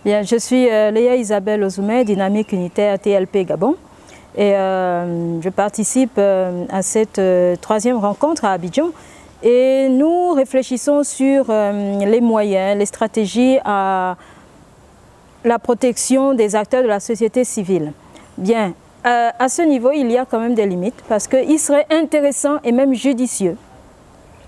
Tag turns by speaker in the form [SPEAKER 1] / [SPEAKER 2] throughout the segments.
[SPEAKER 1] Bien, je suis Léa Isabelle Ozoumé, dynamique unitaire TLP Gabon. Et je participe à cette troisième rencontre à Abidjan. Et nous réfléchissons sur les moyens, les stratégies à la protection des acteurs de la société civile. Bien, à ce niveau, il y a quand même des limites parce qu'il serait intéressant et même judicieux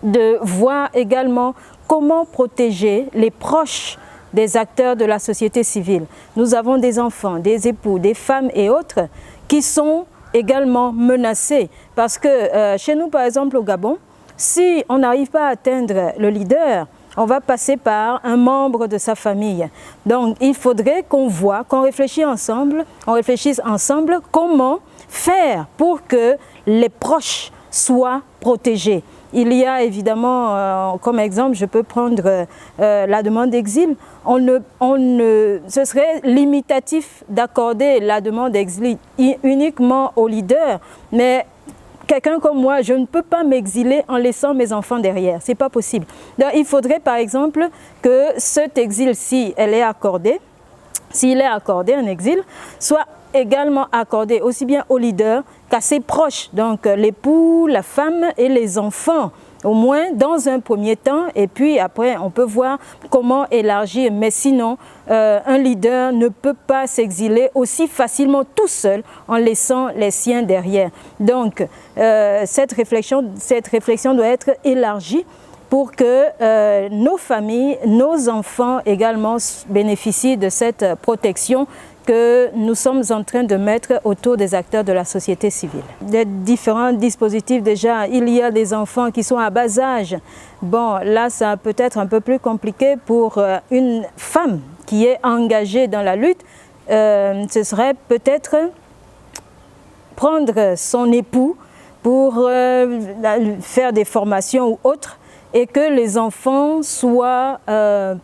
[SPEAKER 1] de voir également comment protéger les proches des acteurs de la société civile. Nous avons des enfants, des époux, des femmes et autres qui sont également menacés parce que chez nous, par exemple au Gabon, si on n'arrive pas à atteindre le leader, on va passer par un membre de sa famille. Donc il faudrait qu'on voit, qu'on réfléchisse ensemble comment faire pour que les proches soient protégés. Il y a évidemment, comme exemple, je peux prendre la demande d'exil. Ce serait limitatif d'accorder la demande d'exil uniquement aux leaders, mais quelqu'un comme moi, je ne peux pas m'exiler en laissant mes enfants derrière. Ce n'est pas possible. Donc, il faudrait par exemple que cet exil, s'il est accordé, un exil, soit également accordé aussi bien aux leaders qu'à ses proches, donc l'époux, la femme et les enfants, au moins dans un premier temps, et puis après on peut voir comment élargir, mais sinon un leader ne peut pas s'exiler aussi facilement tout seul en laissant les siens derrière. Donc cette réflexion doit être élargie pour que nos familles, nos enfants également bénéficient de cette protection que nous sommes en train de mettre autour des acteurs de la société civile. Des différents dispositifs déjà, il y a des enfants qui sont à bas âge. Bon, là, ça peut être un peu plus compliqué pour une femme qui est engagée dans la lutte. Ce serait peut-être prendre son époux pour faire des formations ou autres et que les enfants soient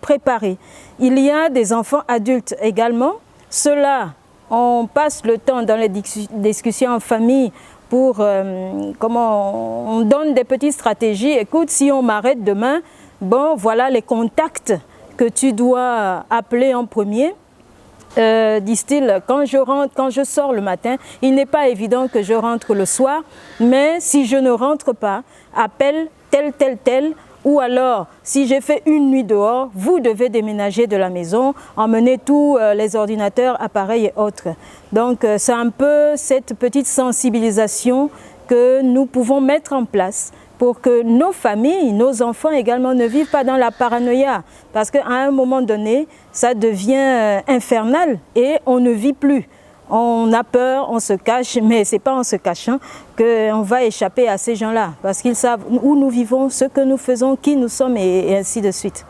[SPEAKER 1] préparés. Il y a des enfants adultes également. Ceux-là, on passe le temps dans les discussions en famille pour comment on donne des petites stratégies. Écoute, si on m'arrête demain, bon, voilà les contacts que tu dois appeler en premier. Disent-ils, quand je sors le matin, il n'est pas évident que je rentre le soir, mais si je ne rentre pas, appelle tel, ou alors, si j'ai fait une nuit dehors, vous devez déménager de la maison, emmener tous les ordinateurs, appareils et autres. Donc, c'est un peu cette petite sensibilisation que nous pouvons mettre en place pour que nos familles, nos enfants également ne vivent pas dans la paranoïa. Parce qu'à un moment donné, ça devient infernal et on ne vit plus. On a peur, on se cache, mais ce n'est pas en se cachant qu'on va échapper à ces gens-là. Parce qu'ils savent où nous vivons, ce que nous faisons, qui nous sommes et ainsi de suite.